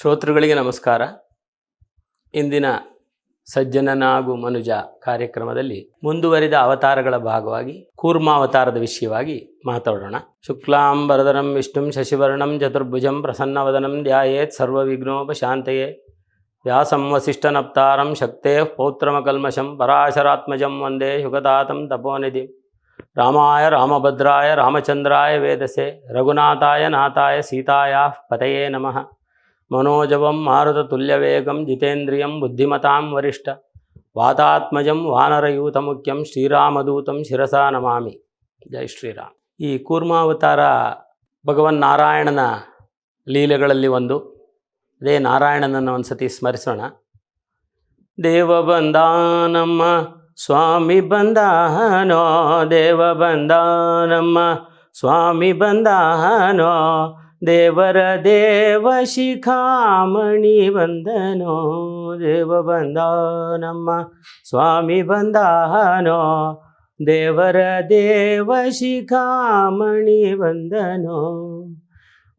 ಶ್ರೋತೃಗಳಿಗೆ ನಮಸ್ಕಾರ. ಇಂದಿನ ಸಜ್ಜನನಾಗು ಮನುಜ ಕಾರ್ಯಕ್ರಮದಲ್ಲಿ ಮುಂದುವರಿದ ಅವತಾರಗಳ ಭಾಗವಾಗಿ ಕೂರ್ಮಾವತಾರದ ವಿಷಯವಾಗಿ ಮಾತಾಡೋಣ. ಶುಕ್ಲಾಂಬರಧರಂ ವಿಷ್ಣುಂ ಶಶಿವರ್ಣಂ ಚತುರ್ಭುಜಂ ಪ್ರಸನ್ನವದನಂ ಧ್ಯಾಯೇತ್ ಸರ್ವವಿಘ್ನೋಪಶಾಂತಯೇ. ವ್ಯಾಸಂ ವಸಿಷ್ಠನಪ್ತಾರಂ ಶಕ್ತೇಃ ಪೌತ್ರಮಕಲ್ಮಷಂ ಪರಾಶರಾತ್ಮಜಂ ವಂದೇ ಶುಕತಾತಂ ತಪೋನಿಧಿಂ. ರಾಮಾಯ ರಾಮಭದ್ರಾಯ ರಾಮಚಂದ್ರಾಯ ವೇದಸೆ ರಘುನಾಥಾಯ ನಾಥಾಯ ಸೀತಾಯಾಃ ಪತಯೇ ನಮಃ. ಮನೋಜವಂ ಮಾರುತತುಲ್ಯವೇಗಂ ಜಿತೇಂದ್ರಿಯಂ ಬುದ್ಧಿಮತಾಂ ವರಿಷ್ಠ ವಾತಾತ್ಮಜಂ ವಾನರಯೂತಮುಖ್ಯಂ ಶ್ರೀರಾಮದೂತಂ ಶಿರಸಾ ನಮಾಮಿ. ಜೈ ಶ್ರೀರಾಮ್. ಈ ಕೂರ್ಮಾವತಾರ ಭಗವನ್ನಾರಾಯಣನ ಲೀಲೆಗಳಲ್ಲಿ ಒಂದು. ಅದೇ ನಾರಾಯಣನನ್ನು ಒಂದು ಸತಿ ಸ್ಮರಿಸೋಣ. ದೇವ ಬಂದ ನಮ್ಮ ಸ್ವಾಮಿ ಬಂದಾನೋ, ದೇವ ಬಂದ ನಮ್ಮ ಸ್ವಾಮಿ ಬಂದಾನೋ, ದೇವರ ದೇವ ಶಿಖಾಮಣಿ ಬಂದನೋ, ದೇವ ಬಂದ ನಮ್ಮ ಸ್ವಾಮಿ ಬಂದಾನೋ, ದೇವರ ದೇವ ಶಿಖಾಮಣಿ ಬಂದನೋ.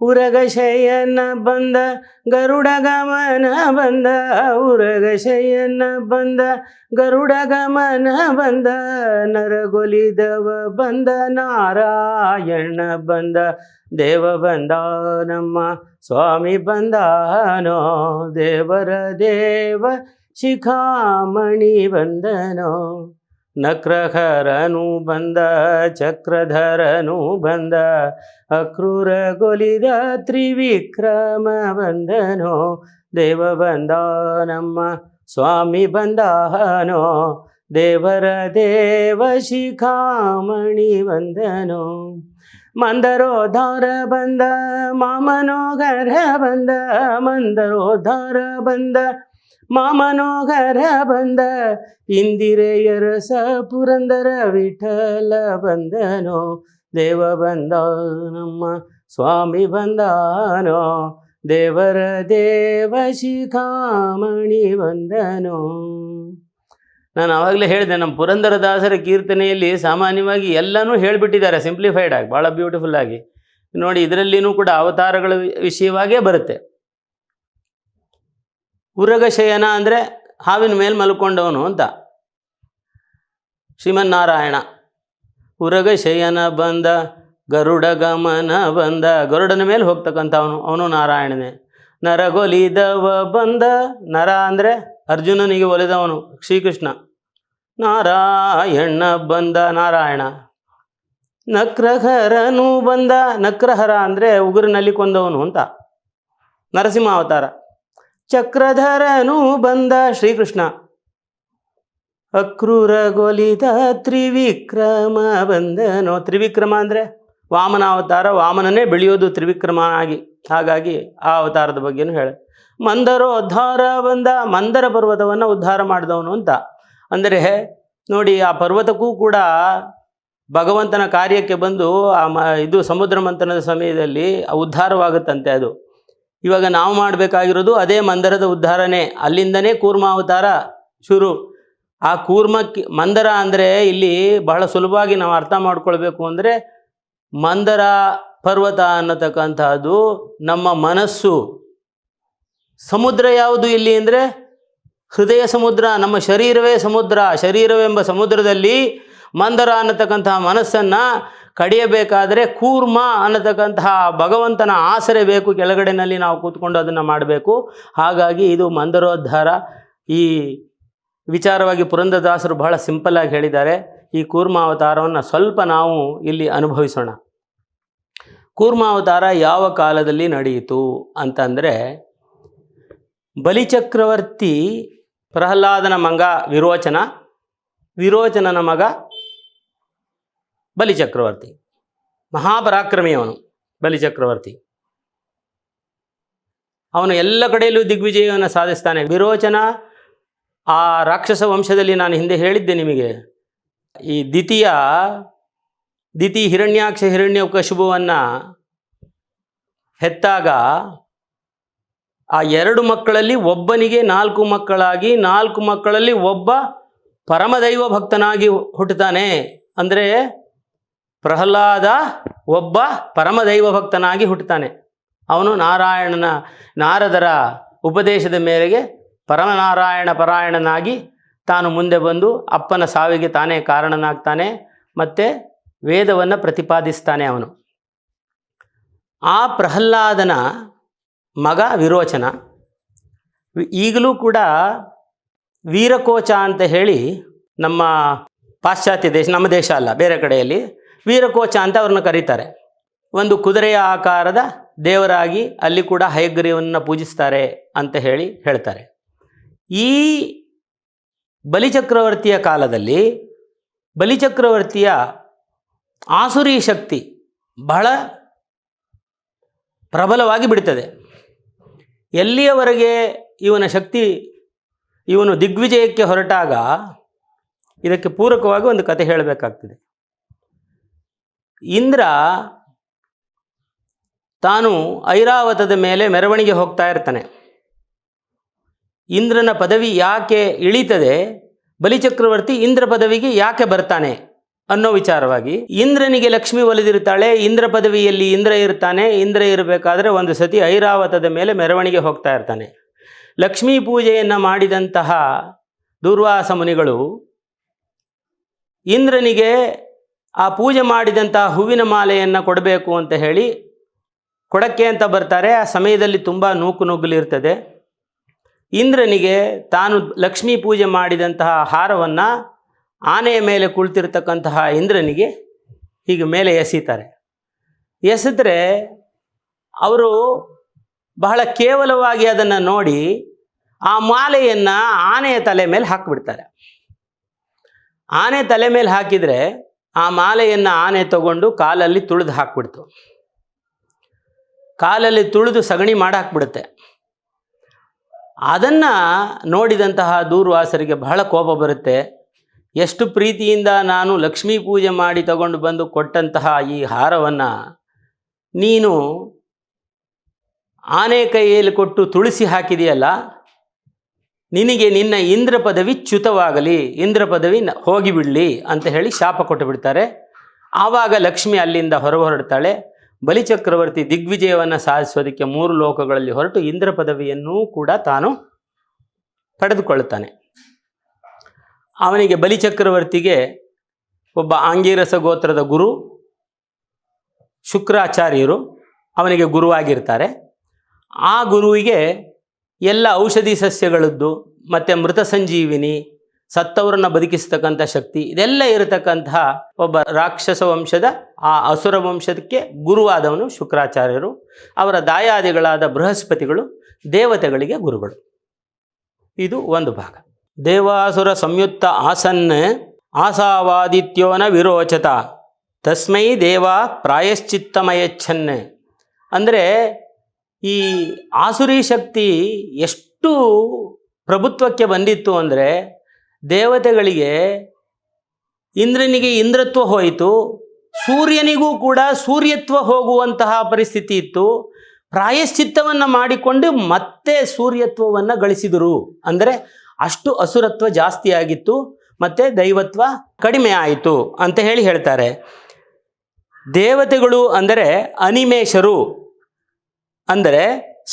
ಉರಗಶಯನ ಬಂದ ಗರುಡ ಗಮನ ಬಂದ, ಉರಗಶಯನ ಬಂದ ಗರುಡ ಗಮನ ಬಂದ, ನರಗೊಲಿದವ ಬಂದ ನಾರಾಯಣ ಬಂದ, ದೇವ ಬಂದ ನಮ್ಮ ಸ್ವಾಮಿ ಬಂದಾನೋ, ದೇವರ ದೇವ ಶಿಖಾಮಣಿ ಬಂದನೋ. ನಕ್ರಹರನು ಬಂದ ಚಕ್ರಧರನು ಬಂದ, ಅಕ್ರೂರಗೊಲಿದ ತ್ರಿವಿಕ್ರಮ ಬಂದನೋ, ದೇವ ಬಂದ ನಮ್ಮ ಸ್ವಾಮಿ ಬಂದಾನೋ, ದೇವರ ದೇವ ಶಿಖಾಮಣಿ ಬಂದನೋ. ಮಂದರೋದ್ಧಾರ ಬಂದ ಮಾಮನೋಗರ ಬಂದ, ಮಂದರೋದ್ಧಾರ ಬಂದ ಮಾಮನೋಗರ ಬಂದ, ಇಂದಿರೆಯರ ಸ ಪುರಂದರ ವಿಠಲ ಬಂದನೋ, ದೇವ ಬಂದ ನಮ್ಮ ಸ್ವಾಮಿ ಬಂದಾನೋ, ದೇವರ ದೇವ ಶಿಖಾಮಣಿ ಬಂದನೋ. ನಾನು ಆವಾಗಲೇ ಹೇಳಿದೆ, ನಮ್ಮ ಪುರಂದರದಾಸರ ಕೀರ್ತನೆಯಲ್ಲಿ ಸಾಮಾನ್ಯವಾಗಿ ಎಲ್ಲನೂ ಹೇಳಿಬಿಟ್ಟಿದ್ದಾರೆ ಸಿಂಪ್ಲಿಫೈಡ್ ಆಗಿ, ಭಾಳ ಬ್ಯೂಟಿಫುಲ್ ಆಗಿ. ನೋಡಿ, ಇದರಲ್ಲಿನೂ ಕೂಡ ಅವತಾರಗಳ ವಿಷಯವಾಗೇ ಬರುತ್ತೆ. ಉರಗಶಯನ ಅಂದರೆ ಹಾವಿನ ಮೇಲೆ ಮಲ್ಕೊಂಡವನು ಅಂತ. ಶ್ರೀಮನ್ನಾರಾಯಣ ಉರಗಶಯನ ಬಂದ ಗರುಡ ಗಮನ ಬಂದ, ಗರುಡನ ಮೇಲೆ ಹೋಗ್ತಕ್ಕಂಥವನು, ಅವನು ನಾರಾಯಣನೇ. ನರಗೊಲಿದವ ಬಂದ, ನರ ಅಂದರೆ ಅರ್ಜುನನಿಗೆ ಒಲಿದವನು ಶ್ರೀಕೃಷ್ಣ. ನಾರಾಯಣ ಬಂದ ನಾರಾಯಣ. ನಕ್ರಹರನು ಬಂದ, ನಕ್ರಹರ ಅಂದರೆ ಉಗುರಿನಲ್ಲಿ ಕೊಂದವನು ಅಂತ ನರಸಿಂಹಾವತಾರ. ಚಕ್ರಧರನು ಬಂದ ಶ್ರೀಕೃಷ್ಣ. ಅಕ್ರೂರಗೊಲಿದ ತ್ರಿವಿಕ್ರಮ ಬಂದನೋ. ತ್ರಿವಿಕ್ರಮ ಅಂದರೆ ವಾಮನಾವತಾರ, ವಾಮನನೇ ಬೆಳೆಯೋದು ತ್ರಿವಿಕ್ರಮ ಆಗಿ, ಹಾಗಾಗಿ ಆ ಅವತಾರದ ಬಗ್ಗೆನೂ ಹೇಳ. ಮಂದರೋದ್ಧಾರ ಬಂದ, ಮಂದರ ಪರ್ವತವನ್ನು ಉದ್ಧಾರ ಮಾಡಿದವನು ಅಂತ. ಅಂದರೆ ನೋಡಿ, ಆ ಪರ್ವತಕ್ಕೂ ಕೂಡ ಭಗವಂತನ ಕಾರ್ಯಕ್ಕೆ ಬಂದು ಇದು ಸಮುದ್ರ ಮಂಥನದ ಸಮಯದಲ್ಲಿ ಉದ್ಧಾರವಾಗುತ್ತಂತೆ. ಅದು ಇವಾಗ ನಾವು ಮಾಡಬೇಕಾಗಿರೋದು ಅದೇ ಮಂದರದ ಉದ್ಧಾರನೇ. ಅಲ್ಲಿಂದನೇ ಕೂರ್ಮಾವತಾರ ಶುರು. ಆ ಕೂರ್ಮಕ್ಕೆ ಮಂದರ ಅಂದರೆ ಇಲ್ಲಿ ಬಹಳ ಸುಲಭವಾಗಿ ನಾವು ಅರ್ಥ ಮಾಡ್ಕೊಳ್ಬೇಕು ಅಂದರೆ, ಮಂದರ ಪರ್ವತ ಅನ್ನತಕ್ಕಂಥದ್ದು ನಮ್ಮ ಮನಸ್ಸು. ಸಮುದ್ರ ಯಾವುದು ಇಲ್ಲಿ ಅಂದರೆ ಹೃದಯ ಸಮುದ್ರ, ನಮ್ಮ ಶರೀರವೇ ಸಮುದ್ರ. ಶರೀರವೆಂಬ ಸಮುದ್ರದಲ್ಲಿ ಮಂದರ ಅನ್ನತಕ್ಕಂತಹ ಮನಸ್ಸನ್ನು ಕಡಿಯಬೇಕಾದರೆ ಕೂರ್ಮ ಅನ್ನತಕ್ಕಂತಹ ಭಗವಂತನ ಆಸರೆ ಬೇಕು. ಕೆಳಗಡೆನಲ್ಲಿ ನಾವು ಕೂತ್ಕೊಂಡು ಅದನ್ನು ಮಾಡಬೇಕು. ಹಾಗಾಗಿ ಇದು ಮಂದರೋದ್ಧಾರ. ಈ ವಿಚಾರವಾಗಿ ಪುರಂದರದಾಸರು ಬಹಳ ಸಿಂಪಲ್ಲಾಗಿ ಹೇಳಿದ್ದಾರೆ. ಈ ಕೂರ್ಮಾವತಾರವನ್ನು ಸ್ವಲ್ಪ ನಾವು ಇಲ್ಲಿ ಅನುಭವಿಸೋಣ. ಕೂರ್ಮಾವತಾರ ಯಾವ ಕಾಲದಲ್ಲಿ ನಡೆಯಿತು ಅಂತಂದರೆ, ಬಲಿಚಕ್ರವರ್ತಿ ಪ್ರಹ್ಲಾದನ ಮಗ ವಿರೋಚನ, ವಿರೋಚನನ ಮಗ ಬಲಿಚಕ್ರವರ್ತಿ. ಮಹಾಪರಾಕ್ರಮಿ ಅವನು ಬಲಿಚಕ್ರವರ್ತಿ. ಅವನು ಎಲ್ಲ ಕಡೆಯಲ್ಲೂ ದಿಗ್ವಿಜಯವನ್ನು ಸಾಧಿಸ್ತಾನೆ. ವಿರೋಚನ ಆ ರಾಕ್ಷಸ ವಂಶದಲ್ಲಿ, ನಾನು ಹಿಂದೆ ಹೇಳಿದ್ದೆ ನಿಮಗೆ, ಈ ದಿತಿ ಹಿರಣ್ಯಾಕ್ಷ ಹಿರಣ್ಯಕಶಿಪುವನ್ನು ಹೆತ್ತಾಗ ಆ 2 ಮಕ್ಕಳಲ್ಲಿ ಒಬ್ಬನಿಗೆ 4 ಮಕ್ಕಳಾಗಿ, 4 ಮಕ್ಕಳಲ್ಲಿ ಒಬ್ಬ ಪರಮದೈವ ಭಕ್ತನಾಗಿ ಹುಟ್ಟುತ್ತಾನೆ. ಅಂದರೆ ಪ್ರಹ್ಲಾದ ಒಬ್ಬ ಪರಮದೈವ ಭಕ್ತನಾಗಿ ಹುಟ್ಟುತ್ತಾನೆ. ಅವನು ನಾರದರ ಉಪದೇಶದ ಮೇರೆಗೆ ಪರಮನಾರಾಯಣ ಪರಾಯಣನಾಗಿ ತಾನು ಮುಂದೆ ಬಂದು ಅಪ್ಪನ ಸಾವಿಗೆ ತಾನೇ ಕಾರಣನಾಗ್ತಾನೆ ಮತ್ತು ವೇದವನ್ನು ಪ್ರತಿಪಾದಿಸ್ತಾನೆ. ಅವನು ಆ ಪ್ರಹ್ಲಾದನ ಮಗ ವಿರೋಚನ. ಈಗಲೂ ಕೂಡ ವೀರಕೋಚ ಅಂತ ಹೇಳಿ ನಮ್ಮ ಪಾಶ್ಚಾತ್ಯ ದೇಶ, ನಮ್ಮ ದೇಶ ಅಲ್ಲ ಬೇರೆ ಕಡೆಯಲ್ಲಿ ವೀರಕೋಚ ಅಂತ ಅವ್ರನ್ನ ಕರೀತಾರೆ. ಒಂದು ಕುದುರೆಯ ಆಕಾರದ ದೇವರಾಗಿ ಅಲ್ಲಿ ಕೂಡ ಹಯಗ್ರೀವನನ್ನು ಪೂಜಿಸ್ತಾರೆ ಅಂತ ಹೇಳ್ತಾರೆ. ಈ ಬಲಿಚಕ್ರವರ್ತಿಯ ಕಾಲದಲ್ಲಿ ಬಲಿಚಕ್ರವರ್ತಿಯ ಆಸುರಿ ಶಕ್ತಿ ಬಹಳ ಪ್ರಬಲವಾಗಿ ಬಿಡ್ತದೆ. ಎಲ್ಲಿಯವರೆಗೆ ಇವನ ಶಕ್ತಿ, ಇವನು ದಿಗ್ವಿಜಯಕ್ಕೆ ಹೊರಟಾಗ ಇದಕ್ಕೆ ಪೂರಕವಾಗಿ ಒಂದು ಕತೆ ಹೇಳಬೇಕಾಗ್ತದೆ. ಇಂದ್ರ ತಾನು ಐರಾವತದ ಮೇಲೆ ಮೆರವಣಿಗೆ ಹೋಗ್ತಾ ಇರ್ತಾನೆ. ಇಂದ್ರನ ಪದವಿ ಯಾಕೆ ಇಳಿತದೆ, ಬಲಿಚಕ್ರವರ್ತಿ ಇಂದ್ರ ಪದವಿಗೆ ಯಾಕೆ ಬರ್ತಾನೆ ಅನ್ನೋ ವಿಚಾರವಾಗಿ ಇಂದ್ರನಿಗೆ ಲಕ್ಷ್ಮಿ ಒಲಿದಿರ್ತಾಳೆ. ಇಂದ್ರ ಪದವಿಯಲ್ಲಿ ಇಂದ್ರ ಇರ್ತಾನೆ. ಇಂದ್ರ ಇರಬೇಕಾದ್ರೆ ಒಂದು ಸತಿ ಐರಾವತದ ಮೇಲೆ ಮೆರವಣಿಗೆ ಹೋಗ್ತಾ ಇರ್ತಾನೆ. ಲಕ್ಷ್ಮೀ ಪೂಜೆಯನ್ನು ಮಾಡಿದಂತಹ ದೂರ್ವಾಸ ಮುನಿಗಳು ಇಂದ್ರನಿಗೆ ಆ ಪೂಜೆ ಮಾಡಿದಂತಹ ಹೂವಿನ ಮಾಲೆಯನ್ನು ಕೊಡಬೇಕು ಅಂತ ಹೇಳಿ ಕೊಡಕ್ಕೆ ಅಂತ ಬರ್ತಾರೆ. ಆ ಸಮಯದಲ್ಲಿ ತುಂಬ ನುಗ್ಗಲಿರ್ತದೆ. ಇಂದ್ರನಿಗೆ ತಾನು ಲಕ್ಷ್ಮೀ ಪೂಜೆ ಮಾಡಿದಂತಹ ಹಾರವನ್ನು ಆನೆಯ ಮೇಲೆ ಕುಳಿತಿರ್ತಕ್ಕಂತಹ ಇಂದ್ರನಿಗೆ ಹೀಗೆ ಮೇಲೆ ಎಸೀತಾರೆ. ಎಸೆದ್ರೆ ಅವರು ಬಹಳ ಕೇವಲವಾಗಿ ಅದನ್ನು ನೋಡಿ ಆ ಮಾಲೆಯನ್ನು ಆನೆಯ ತಲೆ ಮೇಲೆ ಹಾಕಿಬಿಡ್ತಾರೆ. ಆನೆ ತಲೆ ಮೇಲೆ ಹಾಕಿದರೆ ಆ ಮಾಲೆಯನ್ನು ಆನೆ ತಗೊಂಡು ಕಾಲಲ್ಲಿ ತುಳಿದು ಹಾಕ್ಬಿಡ್ತು. ಕಾಲಲ್ಲಿ ತುಳಿದು ಸಗಣಿ ಮಾಡಾಕ್ಬಿಡುತ್ತೆ. ಅದನ್ನು ನೋಡಿದಂತಹ ದೂರ್ವಾಸರಿಗೆ ಬಹಳ ಕೋಪ ಬರುತ್ತೆ. ಎಷ್ಟು ಪ್ರೀತಿಯಿಂದ ನಾನು ಲಕ್ಷ್ಮೀ ಪೂಜೆ ಮಾಡಿ ತಗೊಂಡು ಬಂದು ಕೊಟ್ಟಂತಹ ಈ ಹಾರವನ್ನು ನೀನು ಆನೆ ಕೈಯಲ್ಲಿ ಕೊಟ್ಟು ತುಳಸಿ ಹಾಕಿದೆಯಲ್ಲ, ನಿನಗೆ ನಿನ್ನ ಇಂದ್ರ ಪದವಿ ಚ್ಯುತವಾಗಲಿ, ಇಂದ್ರ ಪದವಿ ಹೋಗಿಬಿಡಲಿ ಅಂತ ಹೇಳಿ ಶಾಪ ಕೊಟ್ಟು ಬಿಡ್ತಾರೆ. ಆವಾಗ ಲಕ್ಷ್ಮಿ ಅಲ್ಲಿಂದ ಹೊರಡ್ತಾಳೆ. ಬಲಿಚಕ್ರವರ್ತಿ ದಿಗ್ವಿಜಯವನ್ನು ಸಾಧಿಸೋದಕ್ಕೆ 3 ಲೋಕಗಳಲ್ಲಿ ಹೊರಟು ಇಂದ್ರ ಪದವಿಯನ್ನೂ ಕೂಡ ತಾನು ಪಡೆದುಕೊಳ್ಳುತ್ತಾನೆ. ಅವನಿಗೆ ಬಲಿಚಕ್ರವರ್ತಿಗೆ ಒಬ್ಬ ಆಂಗಿರಸ ಗೋತ್ರದ ಗುರು ಶುಕ್ರಾಚಾರ್ಯರು ಅವನಿಗೆ ಗುರುವಾಗಿರ್ತಾರೆ. ಆ ಗುರುವಿಗೆ ಎಲ್ಲ ಔಷಧಿ ಸಸ್ಯಗಳದ್ದು ಮತ್ತು ಮೃತ ಸಂಜೀವಿನಿ, ಸತ್ತವರನ್ನು ಬದುಕಿಸ್ತಕ್ಕಂಥ ಶಕ್ತಿ, ಇದೆಲ್ಲ ಇರತಕ್ಕಂತಹ ಒಬ್ಬ ರಾಕ್ಷಸ ವಂಶದ ಆ ಅಸುರ ವಂಶಕ್ಕೆ ಗುರುವಾದವನು ಶುಕ್ರಾಚಾರ್ಯರು. ಅವರ ದಾಯಾದಿಗಳಾದ ಬೃಹಸ್ಪತಿಗಳು ದೇವತೆಗಳಿಗೆ ಗುರುಗಳು. ಇದು ಒಂದು ಭಾಗ. ದೇವಾಸುರ ಸಂಯುಕ್ತ ಆಸನ್ ಆಸಾವಾದಿತ್ಯೋನ ವಿರೋಚತ ತಸ್ಮೈ ದೇವ ಪ್ರಾಯಶ್ಚಿತ್ತಮಯಚ್ಛನ್. ಅಂದರೆ ಈ ಆಸುರಿ ಶಕ್ತಿ ಎಷ್ಟು ಪ್ರಭುತ್ವಕ್ಕೆ ಬಂದಿತ್ತು ಅಂದರೆ ದೇವತೆಗಳಿಗೆ ಇಂದ್ರನಿಗೆ ಇಂದ್ರತ್ವ ಹೋಯಿತು, ಸೂರ್ಯನಿಗೂ ಕೂಡ ಸೂರ್ಯತ್ವ ಹೋಗುವಂತಹ ಪರಿಸ್ಥಿತಿ ಇತ್ತು. ಪ್ರಾಯಶ್ಚಿತ್ತವನ್ನು ಮಾಡಿಕೊಂಡು ಮತ್ತೆ ಸೂರ್ಯತ್ವವನ್ನು ಗಳಿಸಿದರು. ಅಂದರೆ ಅಷ್ಟು ಅಸುರತ್ವ ಜಾಸ್ತಿ ಆಗಿತ್ತು ಮತ್ತು ದೈವತ್ವ ಕಡಿಮೆ ಆಯಿತು ಅಂತ ಹೇಳ್ತಾರೆ. ದೇವತೆಗಳು ಅಂದರೆ ಅನಿಮೇಷರು, ಅಂದರೆ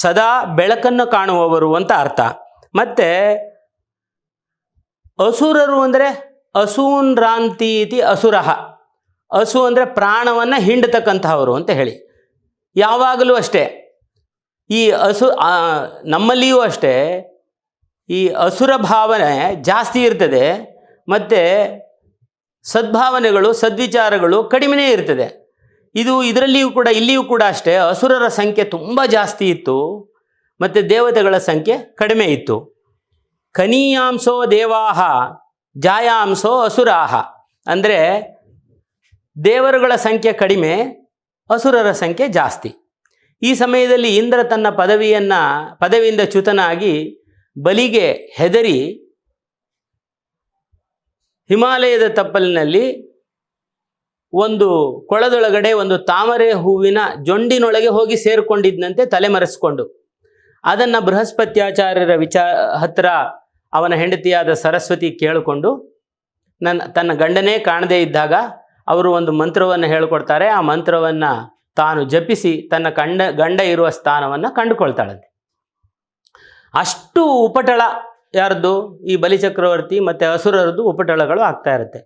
ಸದಾ ಬೆಳಕನ್ನು ಕಾಣುವವರು ಅಂತ ಅರ್ಥ. ಮತ್ತು ಅಸುರರು ಅಂದರೆ ಅಸೂನ್ರಾಂತಿ ಇತಿ ಅಸುರಃ. ಅಸು ಅಂದರೆ ಪ್ರಾಣವನ್ನು ಹಿಂಡತಕ್ಕಂತಹವರು ಅಂತ ಹೇಳಿ. ಯಾವಾಗಲೂ ಅಷ್ಟೇ ಈ ನಮ್ಮಲ್ಲಿಯೂ ಅಷ್ಟೇ ಈ ಅಸುರ ಭಾವನೆ ಜಾಸ್ತಿ ಇರ್ತದೆ ಮತ್ತು ಸದ್ಭಾವನೆಗಳು ಸದ್ವಿಚಾರಗಳು ಕಡಿಮೆನೇ ಇರ್ತದೆ. ಇದರಲ್ಲಿಯೂ ಕೂಡ ಇಲ್ಲಿಯೂ ಕೂಡ ಅಷ್ಟೇ ಅಸುರರ ಸಂಖ್ಯೆ ತುಂಬ ಜಾಸ್ತಿ ಇತ್ತು ಮತ್ತು ದೇವತೆಗಳ ಸಂಖ್ಯೆ ಕಡಿಮೆ ಇತ್ತು. ಕನೀಯಾಂಸೋ ದೇವಾಹ ಜಾಯಾಂಸೋ ಅಸುರಾಹ. ಅಂದರೆ ದೇವರುಗಳ ಸಂಖ್ಯೆ ಕಡಿಮೆ, ಅಸುರರ ಸಂಖ್ಯೆ ಜಾಸ್ತಿ. ಈ ಸಮಯದಲ್ಲಿ ಇಂದ್ರ ತನ್ನ ಪದವಿಯಿಂದ ಚ್ಯುತನಾಗಿ ಬಲಿಗೆ ಹೆದರಿ ಹಿಮಾಲಯದ ತಪ್ಪಲಿನಲ್ಲಿ ಒಂದು ಕೊಳದೊಳಗಡೆ ಒಂದು ತಾಮರೆ ಹೂವಿನ ಜೊಂಡಿನೊಳಗೆ ಹೋಗಿ ಸೇರಿಕೊಂಡಿದ್ದಂತೆ ತಲೆಮರೆಸಿಕೊಂಡು ಅದನ್ನು ಬೃಹಸ್ಪತ್ಯಾಚಾರ್ಯರ ಹತ್ತಿರ ಅವನ ಹೆಂಡತಿಯಾದ ಸರಸ್ವತಿ ಕೇಳಿಕೊಂಡು ತನ್ನ ಗಂಡನೇ ಕಾಣದೇ ಇದ್ದಾಗ ಅವರು ಒಂದು ಮಂತ್ರವನ್ನು ಹೇಳಿಕೊಡ್ತಾರೆ. ಆ ಮಂತ್ರವನ್ನು ತಾನು ಜಪಿಸಿ ತನ್ನ ಗಂಡ ಇರುವ ಸ್ಥಾನವನ್ನು ಕಂಡುಕೊಳ್ತಾಳಂತೆ. ಅಷ್ಟು ಉಪಟಳ ಯಾರ್ದು, ಈ ಬಲಿಚಕ್ರವರ್ತಿ ಮತ್ತು ಅಸುರರದ್ದು ಉಪಟಳಗಳು ಆಗ್ತಾ ಇರುತ್ತೆ.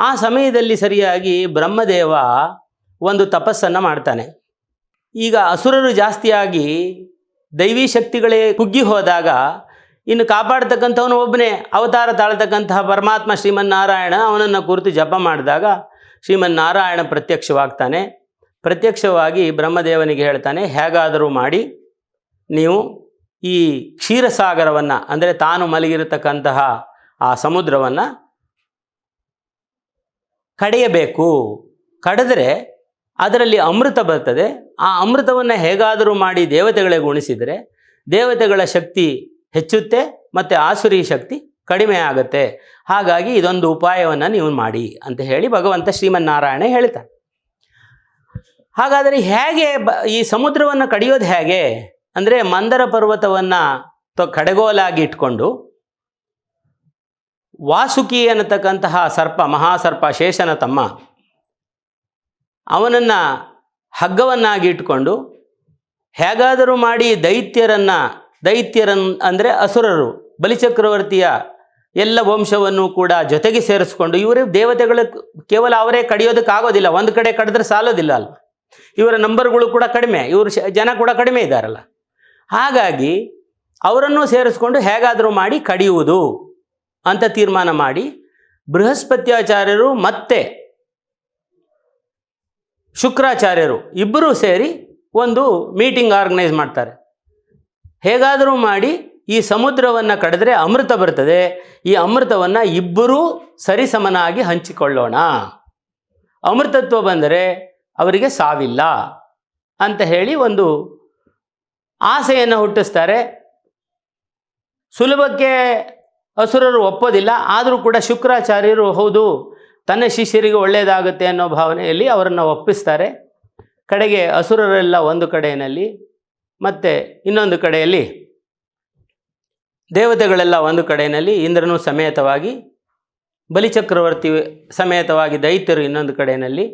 ಆ ಸಮಯದಲ್ಲಿ ಸರಿಯಾಗಿ ಬ್ರಹ್ಮದೇವ ಒಂದು ತಪಸ್ಸನ್ನು ಮಾಡ್ತಾನೆ. ಈಗ ಅಸುರರು ಜಾಸ್ತಿಯಾಗಿ ದೈವಿ ಶಕ್ತಿಗಳೇ ಕುಗ್ಗಿ ಹೋದಾಗ ಇನ್ನು ಕಾಪಾಡ್ತಕ್ಕಂಥವನು ಒಬ್ಬನೇ ಅವತಾರ ತಾಳ್ತಕ್ಕಂತಹ ಪರಮಾತ್ಮ ಶ್ರೀಮನ್ನಾರಾಯಣ ಅವನನ್ನು ಕುರಿತು ಜಪ ಮಾಡಿದಾಗ ಶ್ರೀಮನ್ನಾರಾಯಣ ಪ್ರತ್ಯಕ್ಷವಾಗ್ತಾನೆ. ಪ್ರತ್ಯಕ್ಷವಾಗಿ ಬ್ರಹ್ಮದೇವನಿಗೆ ಹೇಳ್ತಾನೆ, ಹೇಗಾದರೂ ಮಾಡಿ ನೀವು ಈ ಕ್ಷೀರಸಾಗರವನ್ನು ಅಂದರೆ ತಾನು ಮಲಗಿರತಕ್ಕಂತಹ ಆ ಸಮುದ್ರವನ್ನು ಕಡೆಯಬೇಕು. ಕಡಿದ್ರೆ ಅದರಲ್ಲಿ ಅಮೃತ ಬರ್ತದೆ. ಆ ಅಮೃತವನ್ನು ಹೇಗಾದರೂ ಮಾಡಿ ದೇವತೆಗಳಿಗೆ ಉಣಿಸಿದರೆ ದೇವತೆಗಳ ಶಕ್ತಿ ಹೆಚ್ಚುತ್ತೆ ಮತ್ತು ಆಸುರಿ ಶಕ್ತಿ ಕಡಿಮೆ ಆಗುತ್ತೆ. ಹಾಗಾಗಿ ಇದೊಂದು ಉಪಾಯವನ್ನು ನೀವು ಮಾಡಿ ಅಂತ ಹೇಳಿ ಭಗವಂತ ಶ್ರೀಮನ್ನಾರಾಯಣ ಹೇಳ್ತಾನೆ. ಹಾಗಾದರೆ ಹೇಗೆ ಈ ಸಮುದ್ರವನ್ನು ಕಡಿಯೋದು ಹೇಗೆ ಅಂದರೆ, ಮಂದರ ಪರ್ವತವನ್ನು ಕಡೆಗೋಲಾಗಿ ಇಟ್ಕೊಂಡು ವಾಸುಕಿ ಅನ್ನತಕ್ಕಂತಹ ಸರ್ಪ, ಮಹಾಸರ್ಪ ಶೇಷನ ತಮ್ಮ, ಅವನನ್ನು ಹಗ್ಗವನ್ನಾಗಿ ಇಟ್ಕೊಂಡು ಹೇಗಾದರೂ ಮಾಡಿ ದೈತ್ಯರನ್ನು ಅಂದರೆ ಅಸುರರು, ಬಲಿಚಕ್ರವರ್ತಿಯ ಎಲ್ಲ ವಂಶವನ್ನು ಕೂಡ ಜೊತೆಗೆ ಸೇರಿಸ್ಕೊಂಡು, ಇವರೇ ದೇವತೆಗಳು ಕೇವಲ ಅವರೇ ಕಡಿಯೋದಕ್ಕಾಗೋದಿಲ್ಲ, ಒಂದು ಕಡೆ ಕಡಿದ್ರೆ ಸಾಲೋದಿಲ್ಲ ಅಲ್ವ, ಇವರ ನಂಬರ್ಗಳು ಕೂಡ ಕಡಿಮೆ, ಇವರು ಜನ ಕೂಡ ಕಡಿಮೆ ಇದ್ದಾರಲ್ಲ. ಹಾಗಾಗಿ ಅವರನ್ನು ಸೇರಿಸ್ಕೊಂಡು ಹೇಗಾದರೂ ಮಾಡಿ ಕಡಿಯುವುದು ಅಂತ ತೀರ್ಮಾನ ಮಾಡಿ ಬೃಹಸ್ಪತ್ಯಾಚಾರ್ಯರು ಮತ್ತು ಶುಕ್ರಾಚಾರ್ಯರು ಇಬ್ಬರೂ ಸೇರಿ ಒಂದು ಮೀಟಿಂಗ್ ಆರ್ಗನೈಸ್ ಮಾಡ್ತಾರೆ. ಹೇಗಾದರೂ ಮಾಡಿ ಈ ಸಮುದ್ರವನ್ನು ಕಡಿದ್ರೆ ಅಮೃತ ಬರ್ತದೆ, ಈ ಅಮೃತವನ್ನು ಇಬ್ಬರೂ ಸರಿಸಮನಾಗಿ ಹಂಚಿಕೊಳ್ಳೋಣ, ಅಮೃತತ್ವ ಬಂದರೆ ಅವರಿಗೆ ಸಾವಿಲ್ಲ ಅಂತ ಹೇಳಿ ಒಂದು ಆಸೆಯನ್ನು ಹುಟ್ಟಿಸ್ತಾರೆ. ಸುಲಭಕ್ಕೆ ಅಸುರರು ಒಪ್ಪೋದಿಲ್ಲ. ಆದರೂ ಕೂಡ ಶುಕ್ರಾಚಾರ್ಯರು ಹೌದು ತನ್ನ ಶಿಷ್ಯರಿಗೆ ಒಳ್ಳೆಯದಾಗುತ್ತೆ ಅನ್ನೋ ಭಾವನೆಯಲ್ಲಿ ಅವರನ್ನು ಒಪ್ಪಿಸ್ತಾರೆ. ಕಡೆಗೆ ಅಸುರರೆಲ್ಲ ಒಂದು ಕಡೆಯಲ್ಲಿ ಮತ್ತು ಇನ್ನೊಂದು ಕಡೆಯಲ್ಲಿ ದೇವತೆಗಳೆಲ್ಲ ಒಂದು ಕಡೆಯಲ್ಲಿ, ಇಂದ್ರನು ಸಮೇತವಾಗಿ, ಬಲಿಚಕ್ರವರ್ತಿ ಸಮೇತವಾಗಿ ದೈತ್ಯರು ಇನ್ನೊಂದು ಕಡೆಯಲ್ಲಿ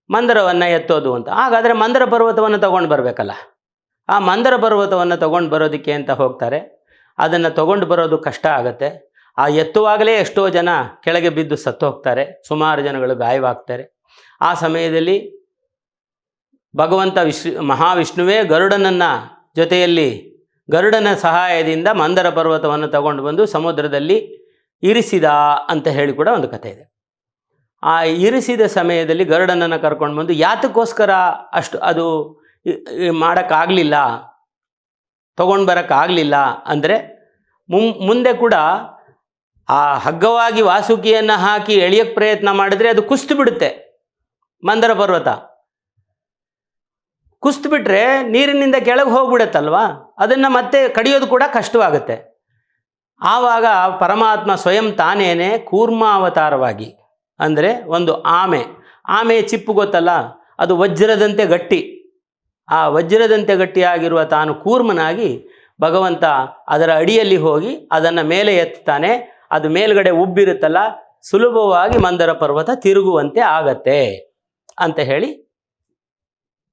ಮಂದರವನ್ನು ಎತ್ತೋದು ಅಂತ. ಹಾಗಾದರೆ ಮಂದರ ಪರ್ವತವನ್ನು ತೊಗೊಂಡು ಬರಬೇಕಲ್ಲ. ಆ ಮಂದರ ಪರ್ವತವನ್ನು ತೊಗೊಂಡು ಬರೋದಕ್ಕೆ ಅಂತ ಹೋಗ್ತಾರೆ. ಅದನ್ನು ತೊಗೊಂಡು ಬರೋದು ಕಷ್ಟ ಆಗುತ್ತೆ. ಆ ಎತ್ತುವಾಗಲೇ ಎಷ್ಟೋ ಜನ ಕೆಳಗೆ ಬಿದ್ದು ಸತ್ತು ಹೋಗ್ತಾರೆ, ಸುಮಾರು ಜನಗಳು ಗಾಯವಾಗ್ತಾರೆ. ಆ ಸಮಯದಲ್ಲಿ ಭಗವಂತ ಮಹಾವಿಷ್ಣುವೇ ಗರುಡನನ್ನು ಜೊತೆಯಲ್ಲಿ ಗರುಡನ ಸಹಾಯದಿಂದ ಮಂದರ ಪರ್ವತವನ್ನು ತಗೊಂಡು ಬಂದು ಸಮುದ್ರದಲ್ಲಿ ಇರಿಸಿದ ಅಂತ ಹೇಳಿ ಕೂಡ ಒಂದು ಕಥೆ ಇದೆ. ಆ ಇರಿಸಿದ ಸಮಯದಲ್ಲಿ ಗರುಡನನ್ನು ಕರ್ಕೊಂಡು ಬಂದು ಯಾತಕ್ಕೋಸ್ಕರ ಅಷ್ಟು ಅದು ಮಾಡೋಕ್ಕಾಗಲಿಲ್ಲ, ತೊಗೊಂಡು ಬರೋಕ್ಕಾಗಲಿಲ್ಲ ಅಂದರೆ, ಮುಂದೆ ಕೂಡ ಆ ಹಗ್ಗವಾಗಿ ವಾಸುಕಿಯನ್ನು ಹಾಕಿ ಎಳೆಯೋಕ್ಕೆ ಪ್ರಯತ್ನ ಮಾಡಿದ್ರೆ ಅದು ಕುಸ್ತು ಬಿಡುತ್ತೆ. ಮಂದರ ಪರ್ವತ ಕುಸ್ತು ಬಿಟ್ಟರೆ ನೀರಿನಿಂದ ಕೆಳಗೆ ಹೋಗ್ಬಿಡುತ್ತಲ್ವ, ಅದನ್ನು ಮತ್ತೆ ಕಡಿಯೋದು ಕೂಡ ಕಷ್ಟವಾಗುತ್ತೆ. ಆವಾಗ ಪರಮಾತ್ಮ ಸ್ವಯಂ ತಾನೇನೆ ಕೂರ್ಮಾವತಾರವಾಗಿ, ಅಂದರೆ ಒಂದು ಆಮೆ ಚಿಪ್ಪು ಗೊತ್ತಲ್ಲ, ಅದು ವಜ್ರದಂತೆ ಗಟ್ಟಿ, ಆ ವಜ್ರದಂತೆ ಗಟ್ಟಿಯಾಗಿರುವ ತಾನು ಕೂರ್ಮನಾಗಿ ಭಗವಂತ ಅದರ ಅಡಿಯಲ್ಲಿ ಹೋಗಿ ಅದನ್ನು ಮೇಲೆ ಎತ್ತಾನೆ. ಅದು ಮೇಲ್ಗಡೆ ಉಬ್ಬಿರುತ್ತಲ್ಲ, ಸುಲಭವಾಗಿ ಮಂದರ ಪರ್ವತ ತಿರುಗುವಂತೆ ಆಗತ್ತೆ ಅಂತ ಹೇಳಿ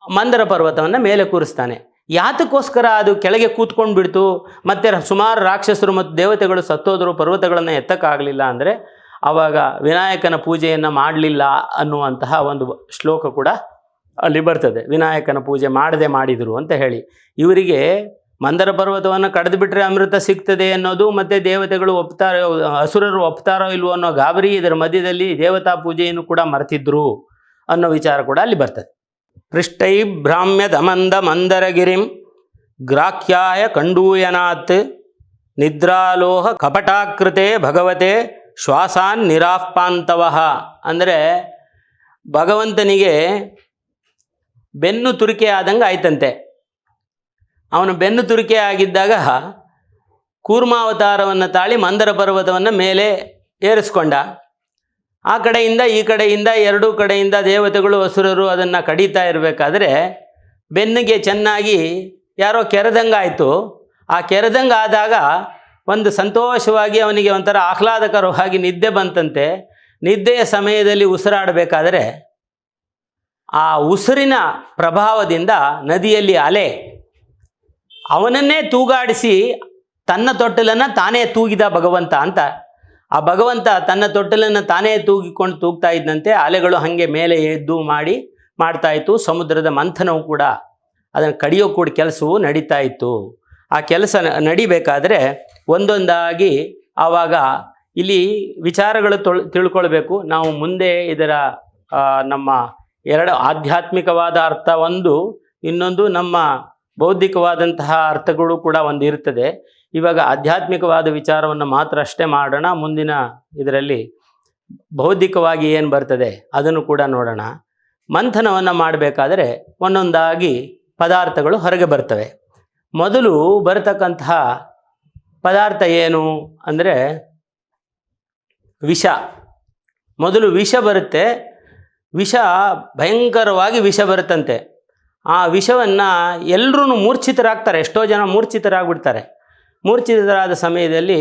ಮಂದರ ಪರ್ವತವನ್ನು ಮೇಲೆ ಕೂರಿಸ್ತಾನೆ. ಯಾತಕ್ಕೋಸ್ಕರ ಅದು ಕೆಳಗೆ ಕೂತ್ಕೊಂಡು ಬಿಡ್ತು, ಮತ್ತು ಸುಮಾರು ರಾಕ್ಷಸರು ಮತ್ತು ದೇವತೆಗಳು ಸತ್ತೋದ್ರು, ಪರ್ವತಗಳನ್ನು ಎತ್ತಕ್ಕಾಗಲಿಲ್ಲ ಅಂದರೆ ಆವಾಗ ವಿನಾಯಕನ ಪೂಜೆಯನ್ನು ಮಾಡಲಿಲ್ಲ ಅನ್ನುವಂತಹ ಒಂದು ಶ್ಲೋಕ ಕೂಡ ಅಲ್ಲಿ ಬರ್ತದೆ. ವಿನಾಯಕನ ಪೂಜೆ ಮಾಡದೆ ಮಾಡಿದರು ಅಂತ ಹೇಳಿ. ಇವರಿಗೆ ಮಂದರ ಪರ್ವತವನ್ನು ಕಡಿದು ಬಿಟ್ಟರೆ ಅಮೃತ ಸಿಗ್ತದೆ ಅನ್ನೋದು, ಮತ್ತು ದೇವತೆಗಳು ಒಪ್ತಾರೋ ಅಸುರರು ಒಪ್ತಾರೋ ಇಲ್ವೋ ಅನ್ನೋ ಗಾಬರಿ, ಇದರ ಮಧ್ಯದಲ್ಲಿ ದೇವತಾ ಪೂಜೆಯನ್ನು ಕೂಡ ಮರೆತಿದ್ರು ಅನ್ನೋ ವಿಚಾರ ಕೂಡ ಅಲ್ಲಿ ಬರ್ತದೆ. ಪೃಷ್ಟೈ ಭ್ರಾಮ್ಯದಮಂದ ಮಂದರಗಿರಿಂ ಗ್ರಾಖ್ಯಾಯ ಕಂಡೂಯನಾತ್ ನಿದ್ರಾಲೋಹ ಕಪಟಾಕೃತೆ ಭಗವತೆ ಶ್ವಾಸಾನ್ ನಿರಾಪಾಂತವಃ. ಅಂದರೆ ಭಗವಂತನಿಗೆ ಬೆನ್ನು ತುರಿಕೆ ಆದಂಗೆ ಆಯ್ತಂತೆ. ಅವನು ಬೆನ್ನು ತುರಿಕೆ ಆಗಿದ್ದಾಗ ಕೂರ್ಮಾವತಾರವನ್ನು ತಾಳಿ ಮಂದರ ಪರ್ವತವನ್ನು ಮೇಲೆ ಏರಿಸ್ಕೊಂಡ. ಆ ಕಡೆಯಿಂದ ಈ ಕಡೆಯಿಂದ ಎರಡೂ ಕಡೆಯಿಂದ ದೇವತೆಗಳು ಅಸುರರು ಅದನ್ನು ಕಡಿತಾ ಇರಬೇಕಾದ್ರೆ ಬೆನ್ನಿಗೆ ಚೆನ್ನಾಗಿ ಯಾರೋ ಕೆರೆದಂಗಾಯಿತು. ಆ ಕೆರೆದಂಗಾದಾಗ ಒಂದು ಸಂತೋಷವಾಗಿ ಅವನಿಗೆ ಒಂಥರ ಆಹ್ಲಾದಕರವಾಗಿ ನಿದ್ದೆ ಬಂತಂತೆ. ನಿದ್ದೆಯ ಸಮಯದಲ್ಲಿ ಉಸಿರಾಡಬೇಕಾದ್ರೆ ಆ ಉಸಿರಿನ ಪ್ರಭಾವದಿಂದ ನದಿಯಲ್ಲಿ ಅಲೆ ಅವನನ್ನೇ ತೂಗಾಡಿಸಿ ತನ್ನ ತೊಟ್ಟಲನ್ನು ತಾನೇ ತೂಗಿದ ಭಗವಂತ ಅಂತ. ಆ ಭಗವಂತ ತನ್ನ ತೊಟ್ಟಲನ್ನು ತಾನೇ ತೂಗಿಕೊಂಡು ತೂಗ್ತಾ ಇದ್ದಂತೆ ಅಲೆಗಳು ಹಾಗೆ ಮೇಲೆ ಎದ್ದು ಮಾಡ್ತಾ ಇತ್ತು. ಸಮುದ್ರದ ಮಂಥನವು ಕೂಡ ಅದನ್ನು ಕಡಿಯೋ ಕೂಡ ಕೆಲಸವು ನಡೀತಾ ಇತ್ತು. ಆ ಕೆಲಸ ನಡಿಬೇಕಾದ್ರೆ ಒಂದೊಂದಾಗಿ ಆವಾಗ ಇಲ್ಲಿ ವಿಚಾರಗಳು ತಿಳ್ಕೊಳ್ಬೇಕು ನಾವು. ಮುಂದೆ ಇದರ ನಮ್ಮ ಎರಡು ಆಧ್ಯಾತ್ಮಿಕವಾದ ಅರ್ಥ ಒಂದು, ಇನ್ನೊಂದು ನಮ್ಮ ಬೌದ್ಧಿಕವಾದಂತಹ ಅರ್ಥಗಳು ಕೂಡ ಒಂದು ಇರ್ತದೆ. ಇವಾಗ ಆಧ್ಯಾತ್ಮಿಕವಾದ ವಿಚಾರವನ್ನು ಮಾತ್ರ ಅಷ್ಟೇ ಮಾಡೋಣ. ಮುಂದಿನ ಇದರಲ್ಲಿ ಬೌದ್ಧಿಕವಾಗಿ ಏನು ಬರ್ತದೆ ಅದನ್ನು ಕೂಡ ನೋಡೋಣ. ಮಂಥನವನ್ನು ಮಾಡಬೇಕಾದ್ರೆ ಒಂದೊಂದಾಗಿ ಪದಾರ್ಥಗಳು ಹೊರಗೆ ಬರ್ತವೆ. ಮೊದಲು ಬರತಕ್ಕಂತಹ ಪದಾರ್ಥ ಏನು ಅಂದರೆ ವಿಷ. ಮೊದಲು ವಿಷ ಬರುತ್ತೆ. ವಿಷ ಭಯಂಕರವಾಗಿ ವಿಷ ಬರುತ್ತಂತೆ. ಆ ವಿಷವನ್ನು ಎಲ್ಲರೂ ಮೂರ್ಛಿತರಾಗ್ತಾರೆ. ಎಷ್ಟೋ ಜನ ಮೂರ್ಛಿತರಾಗ್ಬಿಡ್ತಾರೆ. ಮೂರ್ಛಿತರಾದ ಸಮಯದಲ್ಲಿ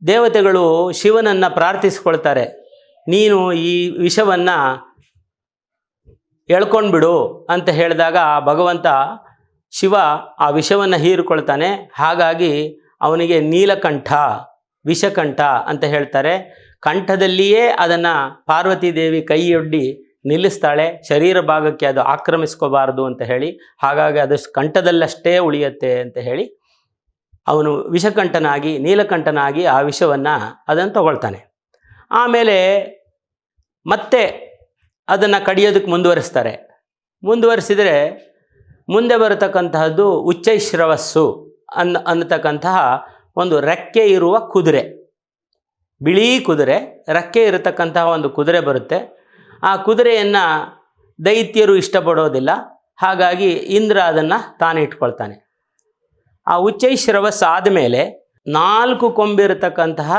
ದೇವತೆಗಳು ಶಿವನನ್ನು ಪ್ರಾರ್ಥಿಸ್ಕೊಳ್ತಾರೆ, ನೀನು ಈ ವಿಷವನ್ನು ಎಳ್ಕೊಂಡ್ಬಿಡು ಅಂತ ಹೇಳಿದಾಗ ಭಗವಂತ ಶಿವ ಆ ವಿಷವನ್ನು ಹೀರಿಕೊಳ್ತಾನೆ. ಹಾಗಾಗಿ ಅವನಿಗೆ ನೀಲಕಂಠ, ವಿಷಕಂಠ ಅಂತ ಹೇಳ್ತಾರೆ. ಕಂಠದಲ್ಲಿಯೇ ಅದನ್ನು ಪಾರ್ವತಿ ದೇವಿ ಕೈಯೊಡ್ಡಿ ನಿಲ್ಲಿಸ್ತಾಳೆ, ಶರೀರ ಭಾಗಕ್ಕೆ ಅದು ಆಕ್ರಮಿಸ್ಕೋಬಾರ್ದು ಅಂತ ಹೇಳಿ. ಹಾಗಾಗಿ ಅದು ಕಂಠದಲ್ಲಷ್ಟೇ ಉಳಿಯುತ್ತೆ ಅಂತ ಹೇಳಿ ಅವನು ವಿಷಕಂಠನಾಗಿ ನೀಲಕಂಠನಾಗಿ ಆ ವಿಷವನ್ನು ಅದನ್ನು ತಗೊಳ್ತಾನೆ. ಆಮೇಲೆ ಮತ್ತೆ ಅದನ್ನು ಕಡಿಯೋದಕ್ಕೆ ಮುಂದುವರಿಸಿದರೆ ಮುಂದೆ ಬರತಕ್ಕಂತಹದ್ದು ಉಚ್ಚೈಶ್ರವಸ್ಸು ಅನ್ನತಕ್ಕಂತಹ ಒಂದು ರೆಕ್ಕೆ ಇರುವ ಕುದುರೆ, ಬಿಳಿ ಕುದುರೆ, ರೆಕ್ಕೆ ಇರತಕ್ಕಂತಹ ಒಂದು ಕುದುರೆ ಬರುತ್ತೆ. ಆ ಕುದುರೆಯನ್ನು ದೈತ್ಯರು ಇಷ್ಟಪಡೋದಿಲ್ಲ. ಹಾಗಾಗಿ ಇಂದ್ರ ಅದನ್ನು ತಾನೇ ಇಟ್ಕೊಳ್ತಾನೆ. ಆ ಉಚ್ಚೈಶ್ರವಸ್ ಆದಮೇಲೆ 4 ಕೊಂಬಿರತಕ್ಕಂತಹ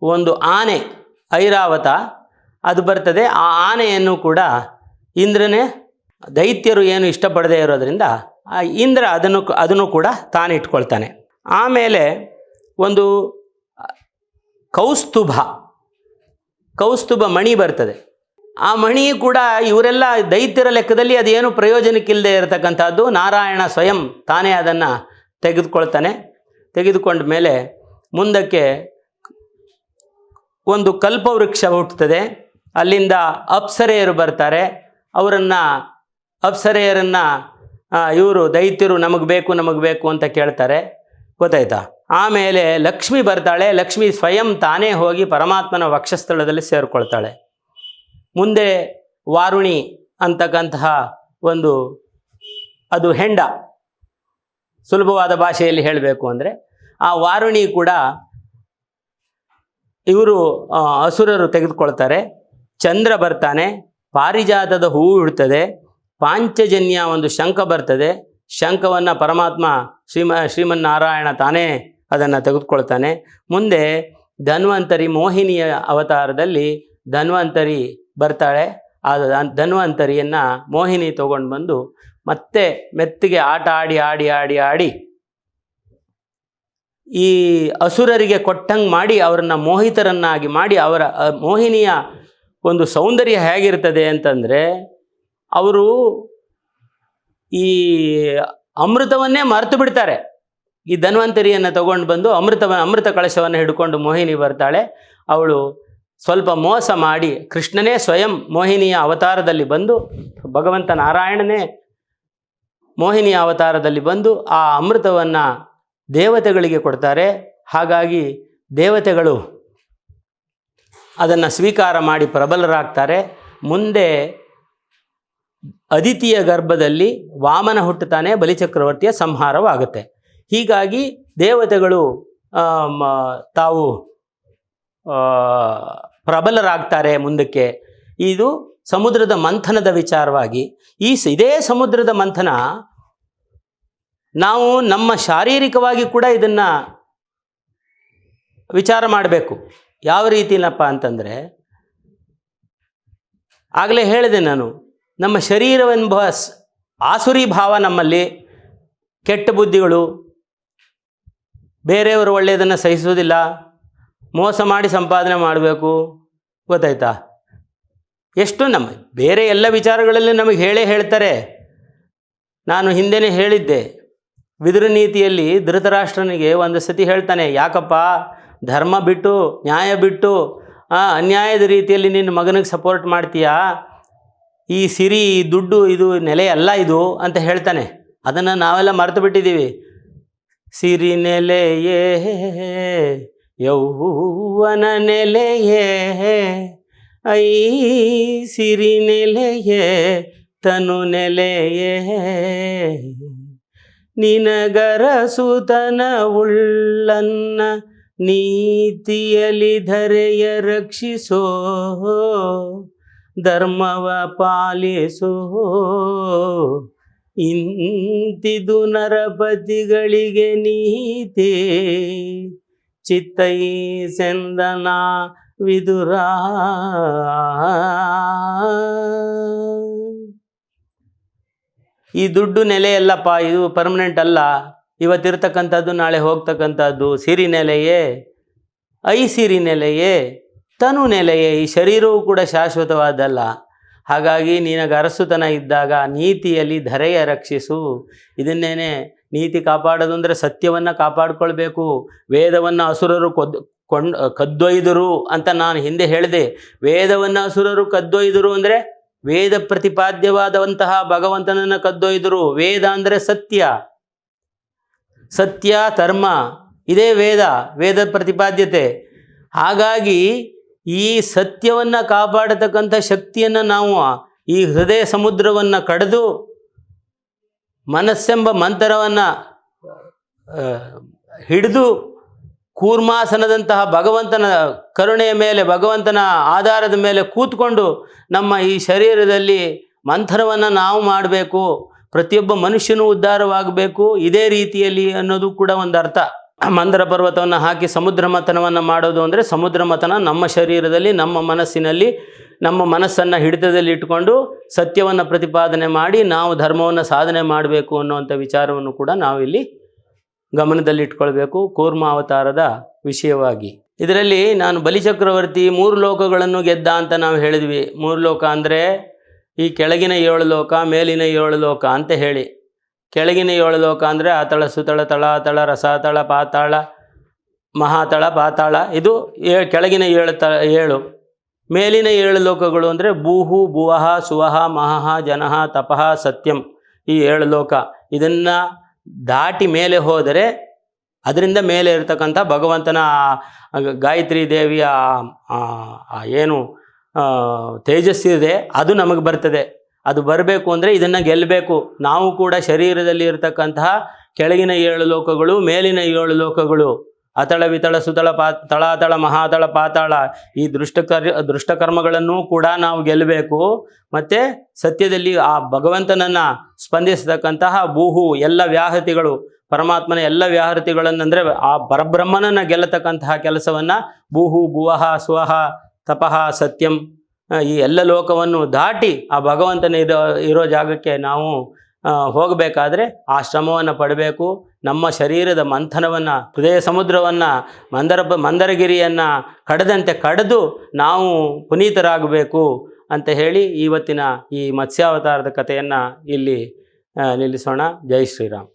ಒಂದು ಆನೆ ಐರಾವತ ಅದು ಬರ್ತದೆ. ಆ ಆನೆಯನ್ನು ಕೂಡ ಇಂದ್ರನೇ, ದೈತ್ಯರು ಏನು ಇಷ್ಟಪಡದೇ ಇರೋದ್ರಿಂದ ಆ ಇಂದ್ರ ಅದನ್ನು ಕೂಡ ತಾನೇ ಇಟ್ಕೊಳ್ತಾನೆ. ಆಮೇಲೆ ಒಂದು ಕೌಸ್ತುಭ ಮಣಿ ಬರ್ತದೆ. ಆ ಮಣಿ ಕೂಡ ಇವರೆಲ್ಲ ದೈತ್ಯರ ಲೆಕ್ಕದಲ್ಲಿ ಅದೇನು ಪ್ರಯೋಜನಕ್ಕಿಲ್ಲದೆ ಇರತಕ್ಕಂಥದ್ದು. ನಾರಾಯಣ ಸ್ವಯಂ ತಾನೇ ಅದನ್ನು ತೆಗೆದುಕೊಂಡ ಮೇಲೆ ಮುಂದಕ್ಕೆ ಒಂದು ಕಲ್ಪವೃಕ್ಷ ಹುಟ್ಟುತ್ತದೆ. ಅಲ್ಲಿಂದ ಅಪ್ಸರೆಯರು ಬರ್ತಾರೆ. ಅಪ್ಸರೆಯರನ್ನು ಇವರು ದೈತ್ಯರು ನಮಗೆ ಬೇಕು ಅಂತ ಕೇಳ್ತಾರೆ, ಗೊತ್ತಾಯ್ತಾ. ಆಮೇಲೆ ಲಕ್ಷ್ಮಿ ಬರ್ತಾಳೆ. ಲಕ್ಷ್ಮಿ ಸ್ವಯಂ ತಾನೇ ಹೋಗಿ ಪರಮಾತ್ಮನ ವಕ್ಷಸ್ಥಳದಲ್ಲಿ ಸೇರಿಕೊಳ್ತಾಳೆ. ಮುಂದೆ ವಾರುಣಿ ಅಂತಕ್ಕಂತಹ ಒಂದು, ಅದು ಹೆಂಡ, ಸುಲಭವಾದ ಭಾಷೆಯಲ್ಲಿ ಹೇಳಬೇಕು ಅಂದರೆ ಆ ವಾರುಣಿ ಕೂಡ ಇವರು ಅಸುರರು ತೆಗೆದುಕೊಳ್ತಾರೆ. ಚಂದ್ರ ಬರ್ತಾನೆ, ಪಾರಿಜಾತದ ಹೂವು ಇಡ್ತದೆ, ಪಾಂಚಜನ್ಯ ಒಂದು ಶಂಖ ಬರ್ತದೆ. ಶಂಖವನ್ನು ಪರಮಾತ್ಮ ಶ್ರೀಮನ್ನಾರಾಯಣ ತಾನೇ ಅದನ್ನು ತೆಗೆದುಕೊಳ್ತಾನೆ. ಮುಂದೆ ಧನ್ವಂತರಿ, ಮೋಹಿನಿಯ ಅವತಾರದಲ್ಲಿ ಧನ್ವಂತರಿ ಬರ್ತಾಳೆ. ಆ ಧನ್ವಂತರಿಯನ್ನು ಮೋಹಿನಿ ತಗೊಂಡು ಬಂದು ಮತ್ತೆ ಮೆತ್ತಿಗೆ ಆಟ ಆಡಿ ಈ ಅಸುರರಿಗೆ ಕೊಟ್ಟಂಗೆ ಮಾಡಿ ಅವರನ್ನು ಮೋಹಿತರನ್ನಾಗಿ ಮಾಡಿ, ಅವರ ಮೋಹಿನಿಯ ಒಂದು ಸೌಂದರ್ಯ ಹೇಗಿರ್ತದೆ ಅಂತಂದರೆ ಅವರು ಈ ಅಮೃತವನ್ನೇ ಮರೆತು ಬಿಡ್ತಾರೆ. ಈ ಧನ್ವಂತರಿಯನ್ನು ತಗೊಂಡು ಬಂದು ಅಮೃತ ಕಳಶವನ್ನು ಹಿಡ್ಕೊಂಡು ಮೋಹಿನಿ ಬರ್ತಾಳೆ. ಅವಳು ಸ್ವಲ್ಪ ಮೋಸ ಮಾಡಿ ಕೃಷ್ಣನೇ ಸ್ವಯಂ ಮೋಹಿನಿಯ ಅವತಾರದಲ್ಲಿ ಬಂದು, ಭಗವಂತ ನಾರಾಯಣನೇ ಮೋಹಿನಿಯ ಅವತಾರದಲ್ಲಿ ಬಂದು ಆ ಅಮೃತವನ್ನು ದೇವತೆಗಳಿಗೆ ಕೊಡ್ತಾರೆ. ಹಾಗಾಗಿ ದೇವತೆಗಳು ಅದನ್ನು ಸ್ವೀಕಾರ ಮಾಡಿ ಪ್ರಬಲರಾಗ್ತಾರೆ. ಮುಂದೆ ಅದಿತಿಯ ಗರ್ಭದಲ್ಲಿ ವಾಮನ ಹುಟ್ಟುತ್ತಾನೆ, ಬಲಿಚಕ್ರವರ್ತಿಯ ಸಂಹಾರವಾಗುತ್ತೆ. ಹೀಗಾಗಿ ದೇವತೆಗಳು ತಾವು ಪ್ರಬಲರಾಗ್ತಾರೆ ಮುಂದಕ್ಕೆ. ಇದು ಸಮುದ್ರದ ಮಂಥನದ ವಿಚಾರವಾಗಿ. ಇದೇ ಸಮುದ್ರದ ಮಂಥನ ನಾವು ನಮ್ಮ ಶಾರೀರಿಕವಾಗಿ ಕೂಡ ಇದನ್ನು ವಿಚಾರ ಮಾಡಬೇಕು. ಯಾವ ರೀತಿನಪ್ಪ ಅಂತಂದರೆ, ಆಗಲೇ ಹೇಳಿದೆ ನಾನು, ನಮ್ಮ ಶರೀರವೆಂಬ ಆಸುರಿ ಭಾವ ನಮ್ಮಲ್ಲಿ, ಕೆಟ್ಟ ಬುದ್ಧಿಗಳು, ಬೇರೆಯವರು ಒಳ್ಳೆಯದನ್ನು ಸಹಿಸೋದಿಲ್ಲ, ಮೋಸ ಮಾಡಿ ಸಂಪಾದನೆ ಮಾಡಬೇಕು, ಗೊತ್ತಾಯ್ತಾ, ಎಷ್ಟು ನಮ್ಮ ಬೇರೆ ಎಲ್ಲ ವಿಚಾರಗಳಲ್ಲಿ ನಮಗೆ ಹೇಳ್ತಾರೆ. ನಾನು ಹಿಂದೆನೇ ಹೇಳಿದ್ದೆ, ವಿದುರ ನೀತಿಯಲ್ಲಿ ಧೃತರಾಷ್ಟ್ರನಿಗೆ ಒಂದು ಸತಿ ಹೇಳ್ತಾನೆ, ಯಾಕಪ್ಪ ಧರ್ಮ ಬಿಟ್ಟು ನ್ಯಾಯ ಬಿಟ್ಟು ಅನ್ಯಾಯದ ರೀತಿಯಲ್ಲಿ ನಿನ್ನ ಮಗನಿಗೆ ಸಪೋರ್ಟ್ ಮಾಡ್ತೀಯಾ? ಈ ಸಿರಿ ದುಡ್ಡು ಇದು ನೆಲೆ ಅಲ್ಲ ಇದು ಅಂತ ಹೇಳ್ತಾನೆ. ಅದನ್ನು ನಾವೆಲ್ಲ ಮರೆತು ಬಿಟ್ಟಿದ್ದೀವಿ. ಸಿರಿ ನೆಲೆಯೇ ಯೌವನ ನೆಲೆಯೇ ಐ ಸಿರಿ ನೆಲೆಯೇ ತನು ನೆಲೆಯೇ ನಿನಗರಸುತನ ಉಳ್ಳನ್ನ ನೀತಿಯಲಿ ಧರೆಯ ರಕ್ಷಿಸೋ ಧರ್ಮವ ಪಾಲಿಸೋ ಇಂತಿದು ನರಪತಿಗಳಿಗೆ ನೀತಿ ಚಿತ್ತೈ ಸೆಂದನ ವಿದುರ. ಈ ದುಡ್ಡು ನೆಲೆಯಲ್ಲಪ್ಪ, ಇದು ಪರ್ಮನೆಂಟ್ ಅಲ್ಲ, ಇವತ್ತಿರ್ತಕ್ಕಂಥದ್ದು ನಾಳೆ ಹೋಗ್ತಕ್ಕಂಥದ್ದು. ಸಿರಿ ನೆಲೆಯೇ ಐ ಸಿರಿ ನೆಲೆಯೇ ತನು ನೆಲೆಯೇ, ಈ ಶರೀರವೂ ಕೂಡ ಶಾಶ್ವತವಾದಲ್ಲ. ಹಾಗಾಗಿ ನಿನಗೆ ಅರಸುತನ ಇದ್ದಾಗ ನೀತಿಯಲ್ಲಿ ಧರೆಯ ರಕ್ಷಿಸು. ಇದನ್ನೇನೆ ನೀತಿ ಕಾಪಾಡೋದು ಅಂದರೆ ಸತ್ಯವನ್ನು ಕಾಪಾಡಿಕೊಳ್ಬೇಕು. ವೇದವನ್ನು ಅಸುರರು ಕದ್ದೊಯ್ದರು ಅಂತ ನಾನು ಹಿಂದೆ ಹೇಳಿದೆ. ವೇದವನ್ನು ಅಸುರರು ಕದ್ದೊಯ್ದರು ಅಂದರೆ ವೇದ ಪ್ರತಿಪಾದ್ಯವಾದಂತಹ ಭಗವಂತನನ್ನು ಕದ್ದೊಯ್ದರು. ವೇದ ಅಂದರೆ ಸತ್ಯ, ಸತ್ಯ ಧರ್ಮ, ಇದೇ ವೇದ ಪ್ರತಿಪಾದ್ಯತೆ. ಹಾಗಾಗಿ ಈ ಸತ್ಯವನ್ನು ಕಾಪಾಡತಕ್ಕಂಥ ಶಕ್ತಿಯನ್ನು ನಾವು ಈ ಹೃದಯ ಸಮುದ್ರವನ್ನು ಕಡಿದು ಮನಸ್ಸೆಂಬ ಮಂತರವನ್ನು ಹಿಡಿದು ಕೂರ್ಮಾಸನದಂತಹ ಭಗವಂತನ ಕರುಣೆಯ ಮೇಲೆ, ಭಗವಂತನ ಆಧಾರದ ಮೇಲೆ ಕೂತ್ಕೊಂಡು ನಮ್ಮ ಈ ಶರೀರದಲ್ಲಿ ಮಂಥನವನ್ನು ನಾವು ಮಾಡಬೇಕು. ಪ್ರತಿಯೊಬ್ಬ ಮನುಷ್ಯನೂ ಉದ್ಧಾರವಾಗಬೇಕು ಇದೇ ರೀತಿಯಲ್ಲಿ ಅನ್ನೋದು ಕೂಡ ಒಂದು ಅರ್ಥ. ಮಂದರ ಪರ್ವತವನ್ನು ಹಾಕಿ ಸಮುದ್ರ ಮಥನವನ್ನು ಮಾಡೋದು ಅಂದರೆ ಸಮುದ್ರ ಮಥನ ನಮ್ಮ ಶರೀರದಲ್ಲಿ, ನಮ್ಮ ಮನಸ್ಸಿನಲ್ಲಿ, ನಮ್ಮ ಮನಸ್ಸನ್ನು ಹಿಡಿತದಲ್ಲಿ ಇಟ್ಕೊಂಡು ಸತ್ಯವನ್ನು ಪ್ರತಿಪಾದನೆ ಮಾಡಿ ನಾವು ಧರ್ಮವನ್ನು ಸಾಧನೆ ಮಾಡಬೇಕು ಅನ್ನುವಂಥ ವಿಚಾರವನ್ನು ಕೂಡ ನಾವಿಲ್ಲಿ ಗಮನದಲ್ಲಿಟ್ಕೊಳ್ಬೇಕು. ಕೂರ್ಮ ಅವತಾರದ ವಿಷಯವಾಗಿ ಇದರಲ್ಲಿ ನಾನು ಬಲಿಚಕ್ರವರ್ತಿ 3 ಲೋಕಗಳನ್ನು ಗೆದ್ದ ಅಂತ ನಾವು ಹೇಳಿದ್ವಿ. 3 ಲೋಕ ಅಂದರೆ ಈ ಕೆಳಗಿನ 7 ಲೋಕ, ಮೇಲಿನ 7 ಲೋಕ ಅಂತ ಹೇಳಿ. ಕೆಳಗಿನ 7 ಲೋಕ ಅಂದರೆ ಆತಳ, ಸುತಳ, ತಳಾತಳ, ರಸಾತಳ, ಪಾತಾಳ, ಮಹಾತಳ, ಪಾತಾಳ, ಇದು ಕೆಳಗಿನ 7. ಮೇಲಿನ 7 ಲೋಕಗಳು ಅಂದರೆ ಭೂಹು, ಭುವಃ, ಸುವಃ, ಮಹಃ, ಜನಃ, ತಪಃ, ಸತ್ಯಂ, ಈ 7 ಲೋಕ. ಇದನ್ನು ದಾಟಿ ಮೇಲೆ ಹೋದರೆ ಅದರಿಂದ ಮೇಲೆ ಇರತಕ್ಕಂಥ ಭಗವಂತನ ಗಾಯತ್ರಿ ದೇವಿಯ ಏನು ತೇಜಸ್ಸಿದೆ ಅದು ನಮಗೆ ಬರ್ತದೆ. ಅದು ಬರಬೇಕು ಅಂದರೆ ಇದನ್ನು ಗೆಲ್ಲಬೇಕು. ನಾವು ಕೂಡ ಶರೀರದಲ್ಲಿ ಇರತಕ್ಕಂತಹ ಕೆಳಗಿನ 7 ಲೋಕಗಳು, ಮೇಲಿನ 7 ಲೋಕಗಳು, ಅತಳ, ವಿತಳ, ಸುತಳ, ತಳಾತಳ, ಮಹಾತಳ, ಪಾತಾಳ, ಈ ದುಷ್ಟಕರ್ಮಗಳನ್ನು ಕೂಡ ನಾವು ಗೆಲ್ಲಬೇಕು. ಮತ್ತು ಸತ್ಯದಲ್ಲಿ ಆ ಭಗವಂತನನ್ನು ಸ್ಪಂದಿಸತಕ್ಕಂತಹ ಭೂಹು, ಎಲ್ಲ ವ್ಯಾಹತಿಗಳು, ಪರಮಾತ್ಮನ ಎಲ್ಲ ವ್ಯಾಹೃತಿಗಳನ್ನಂದರೆ ಆ ಪರಬ್ರಹ್ಮನನ್ನು ಗೆಲ್ಲತಕ್ಕಂತಹ ಕೆಲಸವನ್ನು ಭೂಹು, ಭುವಃ, ಸ್ವಃ, ತಪಃ, ಸತ್ಯಂ, ಈ ಎಲ್ಲ ಲೋಕವನ್ನು ದಾಟಿ ಆ ಭಗವಂತನ ಇರೋ ಜಾಗಕ್ಕೆ ನಾವು ಹೋಗಬೇಕಾದ್ರೆ ಆ ಶ್ರಮವನ್ನು ಪಡಬೇಕು. ನಮ್ಮ ಶರೀರದ ಮಂಥನವನ್ನು, ಹೃದಯ ಸಮುದ್ರವನ್ನು, ಮಂದರಗಿರಿಯನ್ನು ಕಡದಂತೆ ಕಡಿದು ನಾವು ಪುನೀತರಾಗಬೇಕು ಅಂತ ಹೇಳಿ ಇವತ್ತಿನ ಈ ಮತ್ಸ್ಯಾವತಾರದ ಕಥೆಯನ್ನು ಇಲ್ಲಿ ನಿಲ್ಲಿಸೋಣ. ಜೈ ಶ್ರೀರಾಮ್.